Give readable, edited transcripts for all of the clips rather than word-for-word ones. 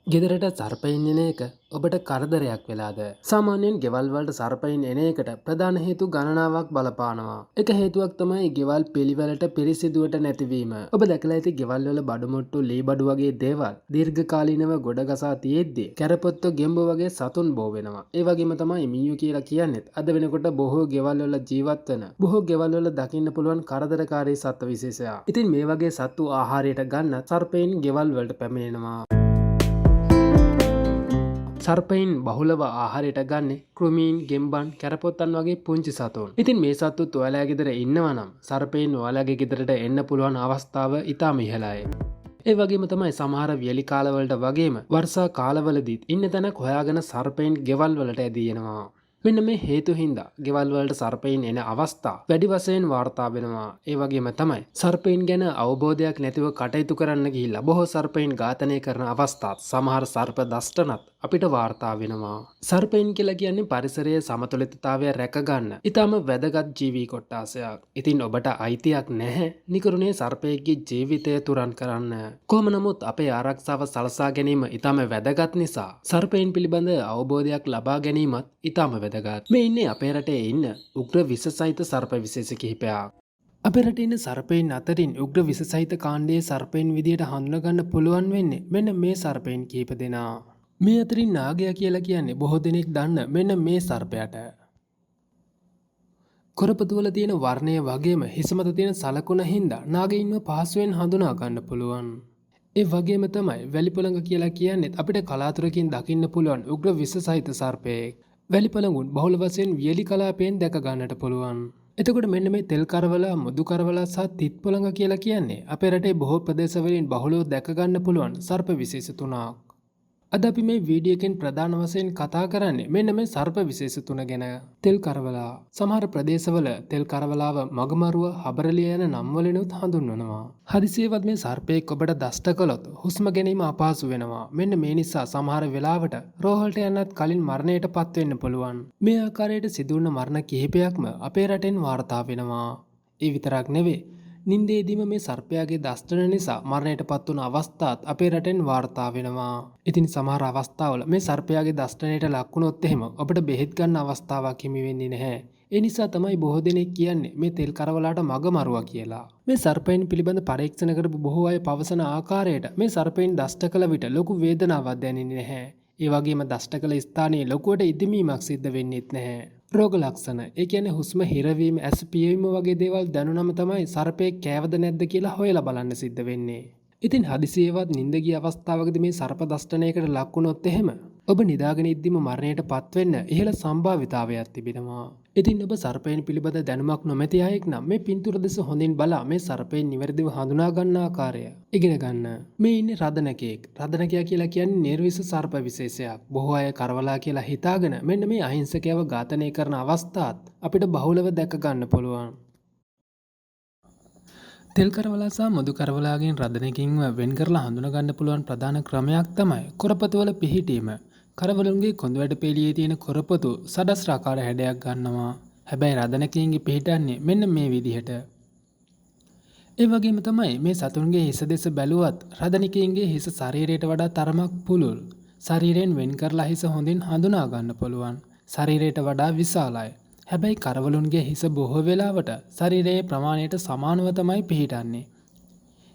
ගෙදරට සර්පයින් එන එක ඔබට කරදරයක් වෙලාද? සාමාන්‍යයෙන් ගෙවල් වලට සර්පයින් එන එකට ප්‍රධාන හේතු ගණනාවක් බලපානවා. එක හේතුවක් තමයි ගෙවල් පිළිවෙලට පිරිසිදුවට නැතිවීම. ඔබ දැකලා ඇති ගෙවල් වල බඩු මුට්ටු, ලී බඩු වගේ දේවල් දීර්ඝකාලීනව ගොඩගසා තියෙද්දී කැරපොත්තෝ ගෙම්බෝ වගේ සතුන් බෝ වෙනවා. ඒ වගේම තමයි මීයෝ කියලා කියන්නේත් අද වෙනකොට බොහෝ ගෙවල් වල ජීවත් වෙන බොහෝ ගෙවල් වල දකින්න පුළුවන් කරදරකාරී සත්ත්ව විශේෂයක්. ඉතින් මේ වගේ සත්තු ආහාරයට ගන්න සර්පයින් ගෙවල් වලට පැමිණෙනවා. සර්පයින් බහුලව ආහාරයට ගන්නේ කෘමීන්, ගෙම්බන්, කැරපොත්තන් වගේ පුංචි සතුන්. ඉතින් මේ සත්තුත් ඔයාලගේ ගෙදර ඉන්නවා නම් සර්පයින් ඔයාලගේ ගෙදරට එන්න පුළුවන් අවස්ථාව ඉතාම ඉහළයි. ඒ වගේම තමයි සමහර වියලි කාලවලට වගේම වර්ෂා කාලවලදීත් ඉන්න තැනක් හොයාගෙන සර්පයින් ගෙවල් වලට ඇදී එනවා. මෙන්න මේ හේතු හින්දා ගෙවල් වලට සර්පයින් එන අවස්ථා වැඩි වශයෙන් වාර්තා වෙනවා. ඒ වගේම තමයි සර්පයින් ගැන අවබෝධයක් නැතිව කටයුතු කරන්න ගිහිල්ලා බොහෝ සර්පයින් ඝාතනය කරන අවස්ථාත් සමහර සර්ප දෂ්ටනත් අපිට වාර්තා වෙනවා. සර්පයින් කියලා කියන්නේ පරිසරයේ සමතුලිතතාවය රැකගන්න ඊටම වැදගත් ජීවී කොට්ටාසයක්. ඉතින් ඔබට අයිතියක් නැහැ නිකරුණේ සර්පයෙක්ගේ ජීවිතය තුරන් කරන්න. කොහොම නමුත් අපේ ආරක්ෂාව සලසා ගැනීම ඊටම වැදගත් නිසා සර්පයින් පිළිබඳ අවබෝධයක් ලබා ගැනීමත් ඊටම වැදගත්. මේ ඉන්නේ අපේ රටේ ඉන්න උග්‍ර විස සහිත සර්ප විශේෂ කිහිපයක්. අපේ රටේ ඉන්න සර්පයින් අතරින් උග්‍ර විස සහිත කාණ්ඩයේ සර්පයින් විදියට හඳුනා ගන්න පුළුවන් වෙන්නේ මෙන්න මේ සර්පයින් කීප දෙනා. මේ අතරින් නාගයා කියලා කියන්නේ බොහෝ දෙනෙක් දන්න මෙන්න මේ සර්පයාට. කොරපතු වල තියෙන වර්ණය වගේම හිස මත තියෙන සලකුණ හින්දා නාගයින්ව පහසුවෙන් හඳුනා ගන්න පුළුවන්. ඒ වගේම තමයි වැලිපොළඟ කියලා කියන්නේ අපිට කලාතුරකින් දකින්න පුළුවන් උග්‍ර විස සහිත සර්පයෙක්. වැලිපළඟුන් බහුල වශයෙන් වියලි කලාපයෙන් දැක ගන්නට පුළුවන්. එතකොට මෙන්න මේ තෙල් කරවලා, මුදු කරවලා සහ තිත් පොළඟ කියලා කියන්නේ අපේ රටේ බොහෝ ප්‍රදේශවලින් බහුලව දැක ගන්න පුළුවන් සර්ප විශේෂ තුනක්. අද අපි මේ වීඩියෝ එකෙන් ප්‍රධාන වශයෙන් කතා කරන්නේ මෙන්න මේ සර්ප විශේෂ තුන ගැන. තෙල් කරවලා. සමහර ප්‍රදේශවල තෙල් කරවලාව මගමරුව, හබරලිය යන නම් වලිනුත් හඳුන්වනවා. හදිසියෙවත් මේ සර්පයෙක් ඔබට දෂ්ට කළොත් හුස්ම ගැනීම අපහසු වෙනවා. මෙන්න මේ නිසා සමහර වෙලාවට රෝහලට යන්නත් කලින් මරණයට පත් වෙන්න පුළුවන්. මේ ආකාරයට සිදුවන මරණ කිහිපයක්ම අපේ රටෙන් වාර්තා වෙනවා. ඒ විතරක් නෙවෙයි නින්දේදීම මේ සර්පයාගේ දෂ්ටන නිසා මරණයට පත් වුණ අවස්ථාත් අපේ රටෙන් වාර්තා වෙනවා. ඉතින් සමහර අවස්ථාවල මේ සර්පයාගේ දෂ්ටනයට ලක් වුණොත් එහෙම අපිට බෙහෙත් ගන්න අවස්ථාවක් හිමි වෙන්නේ නැහැ. ඒ නිසා තමයි බොහෝ දෙනෙක් කියන්නේ මේ තෙල් කරවලාට මග මරුවා කියලා. මේ සර්පයින් පිළිබඳ පරීක්ෂණ කරපු බොහෝ අය පවසන ආකාරයට මේ සර්පයින් දෂ්ට කළ විට ලොකු වේදනාවක් දැනෙන්නේ නැහැ. ඒ වගේම දෂ්ට කළ ස්ථානයේ ලොකුවට ඉදීමක් සිද්ධ වෙන්නේත් නැහැ. රෝග ලක්ෂණ ඒ කියන්නේ හුස්ම හිරවීම, ඇස් පියවීම වගේ දේවල් දැනුනම තමයි සර්පයෙක් කෑවද නැද්ද කියලා හොයලා බලන්න සිද්ධ වෙන්නේ. ඉතින් හදිසියෙවත් නිින්ද ගිය අවස්ථාවකදී මේ සර්ප දෂ්ටනයකට ලක් වුණොත් එහෙම ඔබ නිදාගෙන ඉද්දිම මරණයට පත් වෙන්න ඉහළ සම්භාවිතාවයක් තිබෙනවා. ඉතින් ඔබ සර්පයන් පිළිබඳ දැනුමක් නොමැති අයෙක් නම් මේ පින්තූර දෙස හොඳින් බලා මේ සර්පයන් නිවැරදිව හඳුනා ගන්න ආකාරය ඉගෙන ගන්න. මේ ඉන්නේ රදනකෙක්. රදනකයා කියලා කියන්නේ නිර්විස සර්ප විශේෂයක්. බොහෝ අය කරවලා කියලා හිතාගෙන මෙන්න මේ අහිංසකයව ඝාතනය කරන අවස්ථාත් අපිට බහුලව දැක ගන්න පුළුවන්. තෙල් කරවලා සහ මුදු කරවලාගෙන් රදනකින්ව වෙන් කරලා හඳුනා ගන්න පුළුවන් ප්‍රධාන ක්‍රමයක් තමයි කොරපතු වල පිහිටීම. කරවලුන්ගේ කොඳු වැඩ පෙළියේ තියෙන කොරපතු සදස්රාකාර හැඩයක් ගන්නවා. හැබැයි රදනකින්ගේ පිහිටන්නේ මෙන්න මේ විදිහට. ඒ වගේම තමයි මේ සතුන්ගේ හිස දෙස බැලුවත් රදනකින්ගේ හිස ශරීරයට වඩා තරමක් පුළුල්. ශරීරයෙන් වෙන් කරලා හිස හොඳින් හඳුනා ගන්න පුළුවන්. ශරීරයට වඩා විශාලයි. හැබැයි කරවලුන්ගේ හිස බොහෝ වෙලාවට ශරීරයේ ප්‍රමාණයට සමානව තමයි පිහිටන්නේ.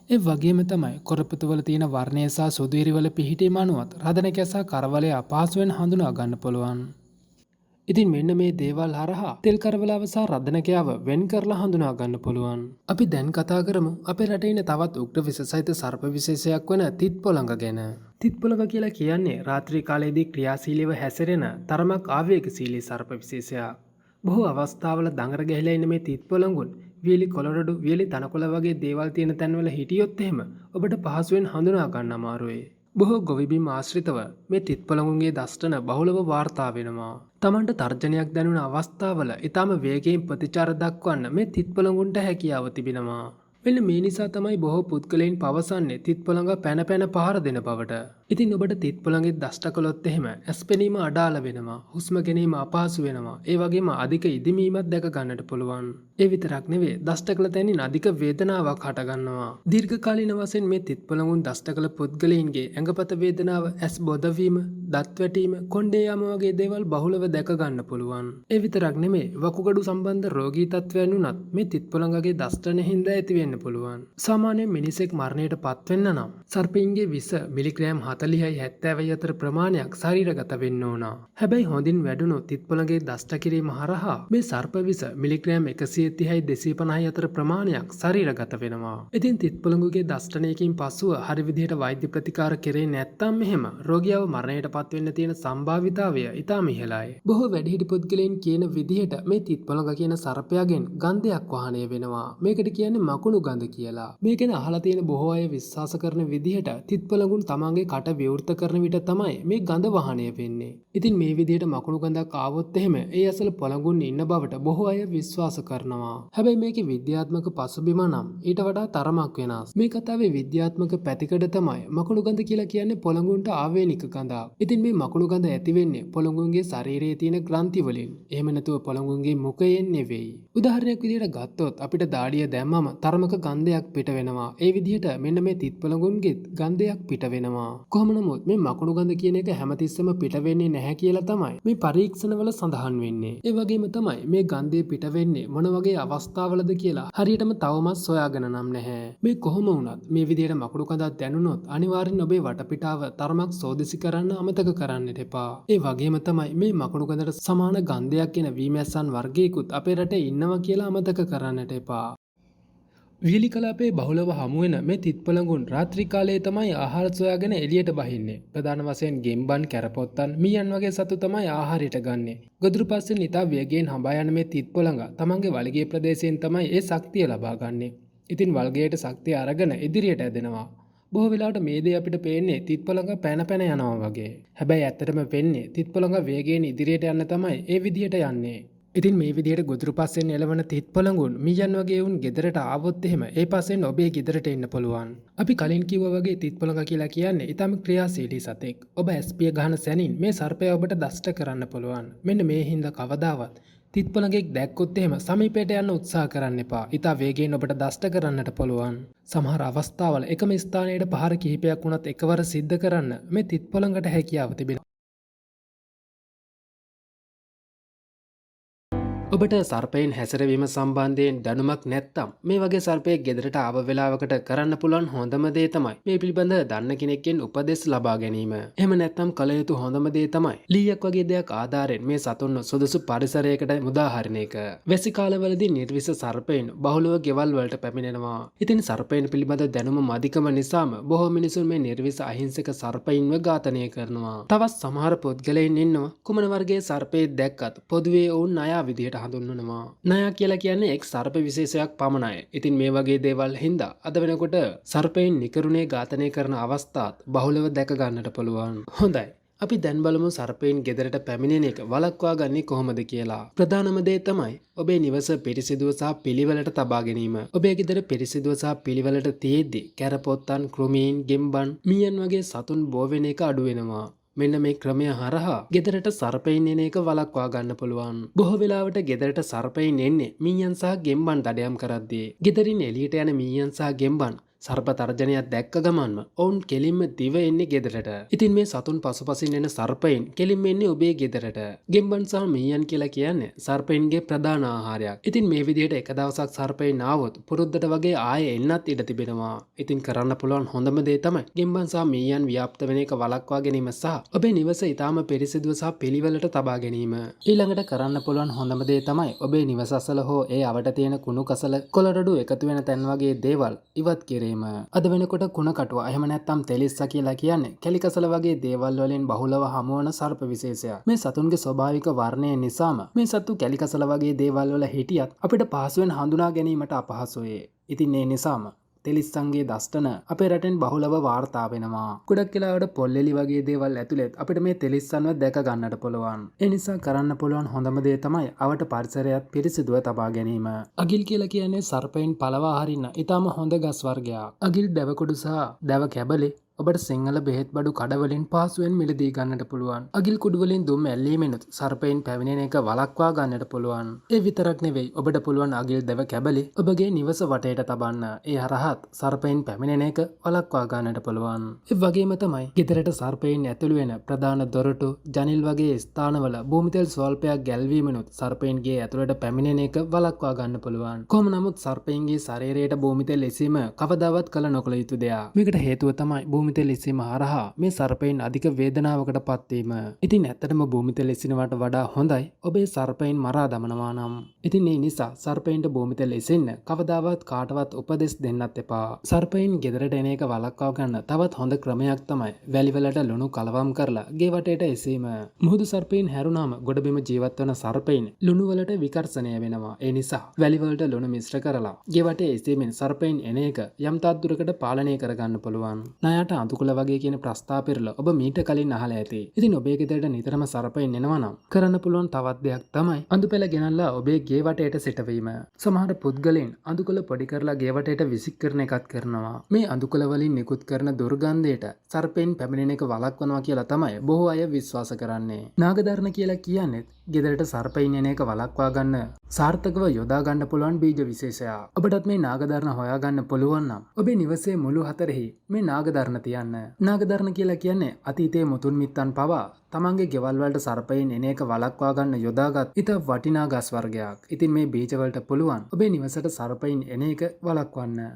ඒ වගේම තමයි කොරපතුවල තියෙන වර්ණය සහ සුදුයිරිවල පිහිටීම අනුවත් රදනකයා සහ කරවලය අපහසුවෙන් හඳුනා ගන්න පුළුවන්. ඉතින් මෙන්න මේ දේවල් හරහා තෙල් කරවලාව සහ රදනකයාව වෙන් කරලා හඳුනා ගන්න පුළුවන්. අපි දැන් කතා කරමු අපේ රටේ ඉන්න තවත් උග්‍ර විස සහිත සර්ප විශේෂයක් වන තිත් පොළඟ ගැන. තිත් පොළඟ කියලා කියන්නේ රාත්‍රී කාලයේදී ක්‍රියාශීලීව හැසිරෙන තරමක් ආවේගශීලී සර්ප විශේෂයක්. බොහෝ අවස්ථාවල දඟර ගැහිලා ඉන්න මේ තිත් පොළඟුන් වියලි කොළරඩු, වියලි තනකොළ වගේ දේවල් තියෙන තැන්වල හිටියොත් එහෙම ඔබට පහසුවෙන් හඳුනා ගන්න අමාරුයි. බොහෝ ගොවිබිම් ආශ්‍රිතව මේ තිත් පොළඟුන්ගේ දෂ්ටන බහුලව වාර්තා වෙනවා. Tamanට තර්ජනයක් දැනුන අවස්ථාවල ඊටම වේගයෙන් ප්‍රතිචාර දක්වන්න මේ තිත් පොළඟුන්ට හැකියාව තිබෙනවා. මෙන්න මේ නිසා තමයි බොහෝ පුද්ගලයන් පවසන්නේ තිත් පොළඟ පැන පැන පහර දෙන බවට. ඉතින් ඔබට තිත් පොළඟේ දෂ්ට කළොත් එහෙම ඇස් පෙනීම අඩාල වෙනවා, හුස්ම ගැනීම අපහසු වෙනවා, ඒ වගේම අධික ඉදිමීමක් දැක ගන්නට පුළුවන්. ඒ විතරක් නෙවෙයි, දෂ්ට කළ තැනින් අධික වේදනාවක් හටගන්නවා. දීර්ඝකාලීන වශයෙන් මේ තිත් පොළඟුන් දෂ්ට කළ පුද්ගලයින්ගේ ඇඟපත වේදනාව, ඇස් බොදවීම, දත් වැටීම, කොණ්ඩේ යාම වගේ දේවල් බහුලව දැක ගන්න පුළුවන්. ඒ විතරක් නෙමෙයි, වකුගඩු සම්බන්ධ රෝගී තත්ත්වයන් උනත් මේ තිත් පොළඟගේ දෂ්ටන හින්දා ඇති වෙන්න පුළුවන්. සාමාන්‍යයෙන් මිනිසෙක් මරණයට පත් වෙන්න නම් සර්පයින්ගේ විස මිලිග්‍රෑම් 40යි 70යි අතර ප්‍රමාණයක් ශරීරගත වෙන්න ඕන. හැබැයි හොඳින් වැඩුණු තිත් පොළඟේ දෂ්ට කිරීම හරහා මේ සර්ප විස මිලිග්‍රෑම් 130යි 250යි අතර ප්‍රමාණයක් ශරීරගත වෙනවා. ඉතින් තිත් පොළඟුගේ දෂ්ටනයකින් පසුව හරි විදිහට වෛද්‍ය ප්‍රතිකාර කෙරේ නැත්නම් මෙහෙම රෝගියාව මරණයට පත් වෙන්න තියෙන සම්භාවිතාවය ඉතාම ඉහළයි. බොහෝ වැඩිහිටි පුද්ගලයන් කියන විදිහට මේ තිත් පොළඟ කියන සර්පයාගෙන් ගන්ධයක් වහනය වෙනවා. මේකට කියන්නේ මකුණු ගඳ කියලා. මේක ගැන අහලා තියෙන බොහෝ අය විශ්වාස කරන විදිහට තිත් පොළඟුන් තමන්ගේ කට විවෘත කරන විට තමයි මේ ගඳ වහනය වෙන්නේ. ඉතින් මේ විදිහට මකුණු ගඳක් ආවොත් එහෙම ඒ අසල පොළඟුන් ඉන්න බවට බොහෝ අය විශ්වාස කරනවා. හැබැයි මේකේ විද්‍යාත්මක පසුබිම නම් ඊට වඩා තරමක් වෙනස්. මේ කතාවේ විද්‍යාත්මක පැතිකඩ තමයි මකුණු ගඳ කියලා කියන්නේ පොළඟුන්ට ආවේනික ගඳක්. ඉතින් මේ මකුණු ගඳ ඇති වෙන්නේ පොළඟුන්ගේ ශරීරයේ තියෙන ග්‍රන්ථි වලින්. එහෙම නැතුව පොළඟුන්ගේ මුඛයෙන් නෙවෙයි. උදාහරණයක් විදිහට ගත්තොත් අපිට දාඩිය දැම්මම තරමක ගන්ධයක් පිට වෙනවා. ඒ විදිහට මෙන්න මේ තිත් පොළඟුන්ගෙත් ගන්ධයක් පිට වෙනවා. කොහොම නමුත් මේ මකුණු ගඳ කියන එක හැමතිස්සෙම පිට වෙන්නේ නැහැ කියලා තමයි මේ පරීක්ෂණවල සඳහන් වෙන්නේ. ඒ වගේම තමයි මේ ගන්ධය පිට වෙන්නේ මොන වගේ අවස්ථාවලද කියලා හරියටම තවමත් සොයාගෙන නම් නැහැ. මේ කොහොම වුණත් මේ විදිහට මකුණු ගඳක් දැනුනොත් අනිවාර්යෙන් ඔබේ වටපිටාව තරමක් සෝදිසි කරන්න අමතක කරන්නට එපා. ඒ වගේම තමයි මේ මකුණු ගඳට සමාන ගන්ධයක් එන වීමැස්සන් වර්ගයකුත් අපේ රටේ ඉන්නවා කියලා අමතක කරන්නට එපා. වියලි කලාපයේ බහුලව හමුවෙන මේ තිත් පොළඟුන් රාත්‍රී කාලයේ තමයි ආහාර සොයාගෙන එළියට බහින්නේ. ප්‍රධාන වශයෙන් ගෙම්බන්, කැරපොත්තන්, මීයන් වගේ සතු තමයි ආහාරයට ගන්නෙ. ගොදුරු පස්සෙන් ඉතා වේගයෙන් හඹා යන මේ තිත් පොළඟ තමන්ගේ වලිගයේ ප්‍රදේශයෙන් තමයි ඒ ශක්තිය ලබා ගන්නෙ. ඉතින් වල්ගයට ශක්තිය අරගෙන ඉදිරියට ඇදෙනවා. බොහෝ වෙලාවට මේ දේ අපිට පේන්නේ තිත් පොළඟ පැන පැන යනවා වගේ. හැබැයි ඇත්තටම වෙන්නේ තිත් පොළඟ වේගයෙන් ඉදිරියට යන්න තමයි ඒ විදිහට යන්නේ. ඉතින් මේ විදිහට ගොදුරු පස්සෙන් එළවන තිත් පොළඟුන් මීයන් වගේ උන් ගෙදරට ආවොත් එහෙම ඒ පස්සෙන් ඔබේ ගෙදරට එන්න පුළුවන්. අපි කලින් කිව්වා වගේ තිත් පොළඟ කියලා කියන්නේ ඊටම ක්‍රියාශීලී සතෙක්. ඔබ ඇස්පිය ගහන සැනින් මේ සර්පයා ඔබට දෂ්ට කරන්න පුළුවන්. මෙන්න මේ හින්දා කවදාවත් තිත් පොළඟෙක් දැක්කොත් එහෙම සමීපයට යන්න උත්සාහ කරන්න එපා. ඊට වේගයෙන් ඔබට දෂ්ට කරන්නට පුළුවන්. සමහර අවස්ථාවල එකම ස්ථානයට පහර කිහිපයක් වුණත් එකවර සිද්ධ කරන්න මේ තිත් පොළඟට හැකියාව තිබෙනවා. ඔබට සර්පයින් හැසිරවීම සම්බන්ධයෙන් දැනුමක් නැත්නම් මේ වගේ සර්පයෙක් ගෙදරට ආව වෙලාවකට කරන්න පුළුවන් හොඳම දේ තමයි මේ පිළිබඳ දන්න කෙනෙක්ගෙන් උපදෙස් ලබා ගැනීම. එහෙම නැත්නම් කල යුතු හොඳම දේ තමයි ලීයක් වගේ දෙයක් ආධාරයෙන් මේ සතුන්ව සුදුසු පරිසරයකට මුදාහරින එක. වැසි කාලවලදී නිර්විස සර්පයින් බහුලව ගෙවල් වලට පැමිණෙනවා. ඉතින් සර්පයින් පිළිබඳ දැනුම මදිකම නිසාම බොහෝ මිනිසුන් මේ නිර්විස අහිංසක සර්පයින්ව ඝාතනය කරනවා. තවත් සමහර පුද්ගලයන් ඉන්නවා කුමන වර්ගයේ සර්පයෙක් දැක්කත් පොදුවේ ඔවුන් ණයා විදිහට හඳුන්වනවා. ණයා කියලා කියන්නේ එක් සර්ප විශේෂයක් පමණයි. ඉතින් මේ වගේ දේවල් හින්දා අද වෙනකොට සර්පයින් නිකරුණේ ඝාතනය කරන අවස්ථාත් බහුලව දැක ගන්නට පුළුවන්. හොඳයි. අපි දැන් බලමු සර්පයින් ගෙදරට පැමිණෙන එක වළක්වා ගන්නේ කොහොමද කියලා. ප්‍රධානම දේ තමයි ඔබේ නිවස පිරිසිදුව සහ පිළිවෙලට තබා ගැනීම. ඔබේ ගෙදර පිරිසිදුව සහ පිළිවෙලට තියෙද්දි කැරපොත්තන්, කෘමීන්, ගෙම්බන්, මීයන් වගේ සතුන් බෝ වෙන එක අඩු වෙනවා. මෙන්න මේ ක්‍රමය හරහා ගෙදරට සර්පයින් එන එක වළක්වා ගන්න පුළුවන්. බොහෝ වෙලාවට ගෙදරට සර්පයින් එන්නේ මීයන් සහ ගෙම්බන් දඩයම් කරද්දී. ගෙදරින් එළියට යන මීයන් සහ ගෙම්බන් සර්ප තර්ජනයක් දැක්ක ගමන්ම ඔවුන් කෙලින්ම දිව එන්නේ ගෙදරට. ඉතින් මේ සතුන් පසුපසින් එන සර්පයින් කෙලින්ම එන්නේ ඔබේ ගෙදරට. ගෙම්බන් සහ මීයන් කියලා කියන්නේ සර්පයින්ගේ ප්‍රධාන ආහාරයක්. ඉතින් මේ විදිහට එක දවසක් සර්පයින් ආවොත් පුරුද්දට වගේ ආයෙ එන්නත් ඉඩ තිබෙනවා. ඉතින් කරන්න පුළුවන් හොඳම දේ තමයි ගෙම්බන් සහ මීයන් ව්‍යාප්ත වෙන එක වළක්වා ගැනීම සහ ඔබේ නිවස ඊටාම පිරිසිදුව සහ පිළිවෙලට තබා ගැනීම. ඊළඟට කරන්න පුළුවන් හොඳම දේ තමයි ඔබේ නිවස අසල හෝ ඒ අවට තියෙන කුණු කසල, කොළරඩු එකතු වෙන තැන් වගේ දේවල් ඉවත් කිරීම. අද වෙනකොට කුණ කටුව එහෙම නැත්නම් තෙලිස්සා කියලා කියන්නේ කැලිකසල වගේ දේවල් වලින් බහුලව හමුවන සර්ප විශේෂයක්. මේ සතුන්ගේ ස්වභාවික වර්ණය නිසාම මේ සතු කැලිකසල වගේ දේවල් වල හිටියත් අපිට පහසුවෙන් හඳුනා ගැනීමට අපහසුයි. ඉතින් ඒ නිසාම තෙලිස්සන්ගේ දෂ්ටන අපේ රටෙන් බහුලව වාර්තා වෙනවා. ගොඩක් වෙලාවට පොල්ලෙලි වගේ දේවල් ඇතුළෙත් අපිට මේ තෙලිස්සන්ව දැක ගන්නට පුළුවන්. ඒ නිසා කරන්න පුළුවන් හොඳම දේ තමයි අවට පරිසරයත් පිරිසිදුව තබා ගැනීම. අගිල් කියලා කියන්නේ සර්පයින් පළවා හරින්න ඊටාම හොඳ ගස් වර්ගයක්. අගිල් දැව කුඩු සහ දැව කැබලි ඔබට සිංහල බෙහෙත් බඩු කඩවලින් පහසුවෙන් මිලදී ගන්නට පුළුවන්. අගිල් කුඩුවලින් දුම් ඇල්ලීමෙනුත් සර්පයින් පැමිණෙන එක වළක්වා ගන්නට පුළුවන්. ඒ විතරක් නෙවෙයි ඔබට පුළුවන් අගිල් දැව කැබලි ඔබගේ නිවස වටේට තබන්න. ඒ හරහත් සර්පයින් පැමිණෙන එක වළක්වා ගන්නට පුළුවන්. ඒ වගේම තමයි ගෙදරට සර්පයින් ඇතුළු වෙන ප්‍රධාන දොරටු, ජනෙල් වගේ ස්ථානවල භූමිතෙල් ස්වල්පයක් ගැල්වීමෙනුත් සර්පයින්ගේ ඇතුළට පැමිණෙන එක වළක්වා ගන්න පුළුවන්. කොහොම නමුත් සර්පයින්ගේ ශරීරයට භූමිතෙල් එසීම කවදාවත් කළ නොකළ යුතු දෙයක්. මේකට හේතුව තමයි භූමිතෙල් එසීම හරහා මේ සර්පයින් අධික වේදනාවකට පත්වීම. ඉතින් ඇත්තටම භූමිතෙල් එසිනවට වඩා හොඳයි ඔබේ සර්පයින් මරා දමනවා නම්. ඉතින් ඒ නිසා සර්පයින්ට භූමිතෙල් එසෙන්න කවදාවත් කාටවත් උපදෙස් දෙන්නත් එපා. සර්පයින් ගෙදරට එන එක වළක්වා ගන්න තවත් හොඳ ක්‍රමයක් තමයි වැලිවලට ලුණු කලවම් කරලා ගේ වටේට එසීම. මුහුදු සර්පයින් හැරුණාම ගොඩබිම ජීවත් වන සර්පයින් ලුණු වලට විකර්ෂණය වෙනවා. ඒ නිසා වැලිවලට ලුණු මිශ්‍ර කරලා ගේ වටේ එසීමෙන් සර්පයින් එන එක යම් තාක් දුරකට පාලනය කරගන්න පුළුවන්. ණයට අඳුකුල වගේ කියන ප්‍රස්තාව පෙරල ඔබ මීට කලින් අහලා ඇති. ඉතින් ඔබේ ගෙදරට නිතරම සර්පයින් එනවා නම් කරන්න පුළුවන් තවත් දෙයක් තමයි අඳුපැල ගෙනල්ලා ඔබේ ගේ වටේට සිටවීම. සමහර පුද්ගලයන් අඳුකුල පොඩි කරලා ගේ වටේට විසික් කරන එකත් කරනවා. මේ අඳුකුල වලින් නිකුත් කරන දුර්ගන්ධයට සර්පයින් පැමිණෙන එක වළක්වනවා කියලා තමයි බොහෝ අය විශ්වාස කරන්නේ. නාගදර්ණ කියලා කියන්නේ ගෙදරට සර්පයින් එන එක වළක්වා ගන්න සාර්ථකව යොදා ගන්න පුළුවන් බීජ විශේෂයක්. ඔබටත් මේ නාගදර්ණ හොයාගන්න පුළුවන් නම් ඔබේ නිවසේ මුළු හතරෙහි මේ නාගදර්ණ තියන්න. නාගදර්ණ කියලා කියන්නේ අතීතයේ මුතුන් මිත්තන් පවා තමන්ගේ ගෙවල් වලට සර්පයින් එන එක වළක්වා ගන්න යොදාගත් ඉතා වටිනා ගස් වර්ගයක්. ඉතින් මේ බීජ වලට පුළුවන් ඔබේ නිවසට සර්පයින් එන එක වළක්වන්න.